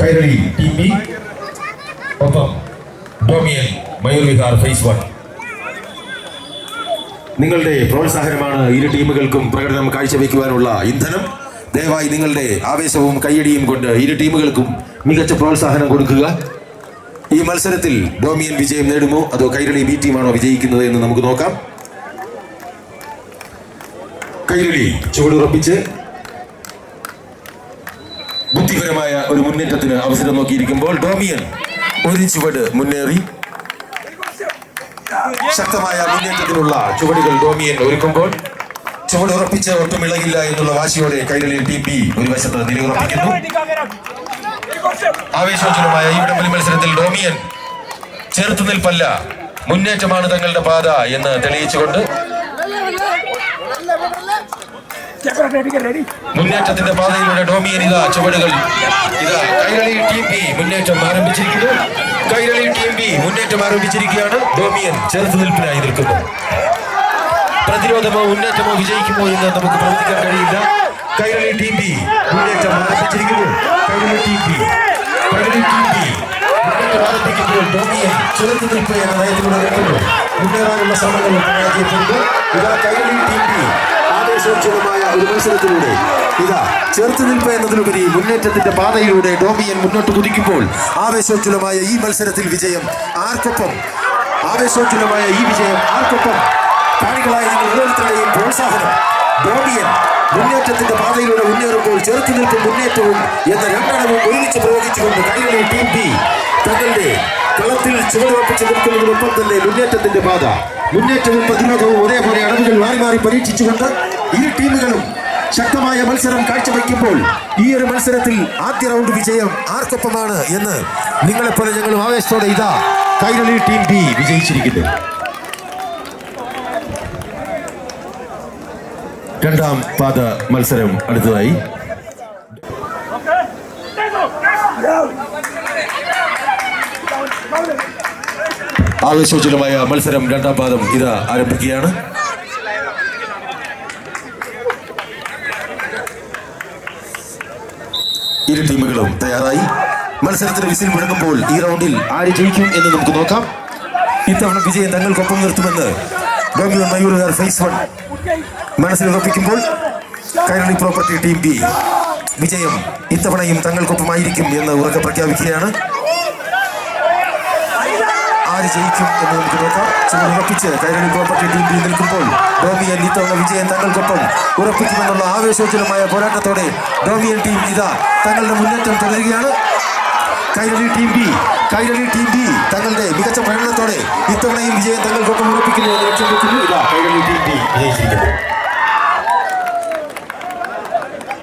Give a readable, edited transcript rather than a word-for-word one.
Kairali team B, ഒപ്പം ഡോമിയൻ Mayur Vihar phase 1. നിങ്ങളുടെ പ്രോത്സാഹനമാണ് ഇരു ടീമുകൾക്കും പ്രകടനം കാഴ്ചവെക്കുവാനുള്ള ഇന്ധനം. ദയവായി നിങ്ങളുടെ ആവേശവും കയ്യടിയും കൊണ്ട് ഇരു ടീമുകൾക്കും മികച്ച പ്രോത്സാഹനം കൊടുക്കുക. ഈ മത്സരത്തിൽ ഡോമിയൻ വിജയം നേടുമോ അതോ കൈരളി ബി ടീമാണോ വിജയിക്കുന്നത് എന്ന് നമുക്ക് നോക്കാം. കൈരളി ചുവടുറപ്പിച്ച് ബുദ്ധിപരമായ ഒരു മുന്നേറ്റത്തിന് അവസരം നോക്കിയിരിക്കുമ്പോൾ ഡോമിയൻ ഒരു ചുവട് മുന്നേറി. ശക്തമായ മുന്നേറ്റത്തിനുള്ള ചുവടുകൾ ഡോമിയൻ ഒരുക്കുമ്പോൾ ചുവടുറപ്പിച്ച് ഒട്ടും ഇളകില്ല എന്നുള്ള വാശിയോടെ കൈരളി ടീം ബി ഒരു വശത്ത് നിലയുറപ്പിക്കുന്നു. ആവേശോജ്വലമായ ഈ വിടംവലി മത്സരത്തിൽ ഡോമിയൻ ചെറുത്തുനിൽപ്പല്ല, മുന്നേറ്റമാണ് തങ്ങളുടെ പാത എന്ന് തെളിയിച്ചുകൊണ്ട് മുന്നേറ്റത്തിന്റെ പാതയിലൂടെ ഡോമിയൻ ചുവടുകൾ കൈരളി ടീം ബി മുന്നേറ്റം ആരംഭിച്ചിരിക്കുന്നു. കൈരളി ടീം ബി മുന്നേറ്റം ആരംഭിച്ചിരിക്കുകയാണ്. ഡോമിയൻ ചെറുത്തുനിൽപ്പിനായി നിൽക്കുന്നു. പ്രതിരോധമോ മുന്നേറ്റമോ വിജയിക്കുമോ എന്ന് നമുക്ക് പ്രവചിക്കാൻ കഴിയില്ല. കൈരളി ടീം ബി മുന്നേറ്റം ആരംഭിച്ചിരിക്കുന്നു. കൈരളി ടീം ബി മുന്നേറ്റം ആരംഭിക്കുമ്പോൾ ഡോമിയൻ ചെറുത്തുനിൽപ്പ് എന്ന നയത്തിലൂടെ നിൽക്കുന്നു. മുന്നേറാനുള്ള ശ്രമങ്ങൾ പരാജയപ്പെടുന്നു. കൈരളി ടീം ബി ആവേശോജ്വലമായ ഒരു മത്സരത്തിലൂടെ ചെറുത്തുനിൽപ്പ് എന്നതിലുപരി മുന്നേറ്റത്തിന്റെ പാതയിലൂടെ ഡോമിയൻ മുന്നോട്ട് കുതിക്കുമ്പോൾ ആവേശോജ്വലമായ ഈ മത്സരത്തിൽ വിജയം ആർക്കൊപ്പം? ആവേശോജ്വലമായ ഈ വിജയം ആർക്കൊപ്പം? കാണികളായ നിങ്ങൾ ഓരോരുത്തരുടെയും പ്രോത്സാഹനം. ഡോമിയൻ മുന്നേറ്റത്തിന്റെ പാതയിലൂടെ മുന്നേറുമ്പോൾ ചെറുത്തുനിൽപ്പും മുന്നേറ്റവും എന്ന രണ്ടെണ്ണവും ഒരുമിച്ച് പ്രയോഗിച്ചുകൊണ്ട് കൈരളി ടീം ബി തങ്ങളുടെ കളത്തിൽ ചുവടുറപ്പിച്ച് നിൽക്കുന്നതിനൊപ്പം തന്നെ മുന്നേറ്റത്തിന്റെ പാത, മുന്നേറ്റവും പ്രതിരോധവും ഒരേപോലെ അടവുകൾ മാറി മാറി പരീക്ഷിച്ചുകൊണ്ട് ഇരു ടീമുകളും ശക്തമായ മത്സരം കാഴ്ചവെക്കുമ്പോൾ ഈ ഒരു മത്സരത്തിൽ ആദ്യ റൗണ്ട് വിജയം ആർക്കൊപ്പമാണ് എന്ന് നിങ്ങളെപ്പോലെ ഞങ്ങളും ആവേശത്തോടെ കൈരളി ടീം ബി വിജയിച്ചിരിക്കുന്നു. രണ്ടാം പാദ മത്സരം അടുത്തതായി. ആവേശോജ്വലമായ മത്സരം രണ്ടാം പാദം ആരംഭിക്കുകയാണ്. ഇരു ടീമുകളും തയ്യാറായി. മത്സരത്തിന് വിസിൽ മുഴങ്ങുമ്പോൾ ഈ റൗണ്ടിൽ ആര് ജയിക്കും എന്ന് നമുക്ക് നോക്കാം. ഇത്തവണ വിജയം തങ്ങൾക്കൊപ്പം നിർത്തുമെന്ന് ഡോമിയൻ മയൂർ വിഹാർ ഫേസ് 1 മനസ്സിലുറപ്പിക്കുമ്പോൾ കൈരളി പ്രോപ്പർട്ടി ടീം ബി വിജയം ഇത്തവണയും തങ്ങൾക്കൊപ്പമായിരിക്കും എന്ന് ഉറക്കെ പ്രഖ്യാപിക്കുകയാണ്. ആര് ജയിക്കും എന്ന് നമുക്ക് നോക്കാം. ചുവടുറപ്പിച്ച് കൈരളി പ്രോപ്പർട്ടി ടീം ബി നിൽക്കുമ്പോൾ ഡോമിയൻ ഇത്തവണ വിജയം തങ്ങൾക്കൊപ്പം ഉറപ്പിക്കുമെന്നുള്ള ആവേശോജ്വലമായ പോരാട്ടത്തോടെ ഡോമിയൻ ടീം തങ്ങളുടെ മുന്നേറ്റം തുടരുകയാണ്. കൈരളി ടീം ബി തങ്ങളുടെ മികച്ച പ്രകടനത്തോടെ ഇത്തവണയും വിജയം തങ്ങൾക്കൊപ്പം ഉറപ്പിക്കുന്നു എന്ന് ലക്ഷ്യം വെക്കുന്നു. കൈരളി ടീം ബി വിജയിച്ചു.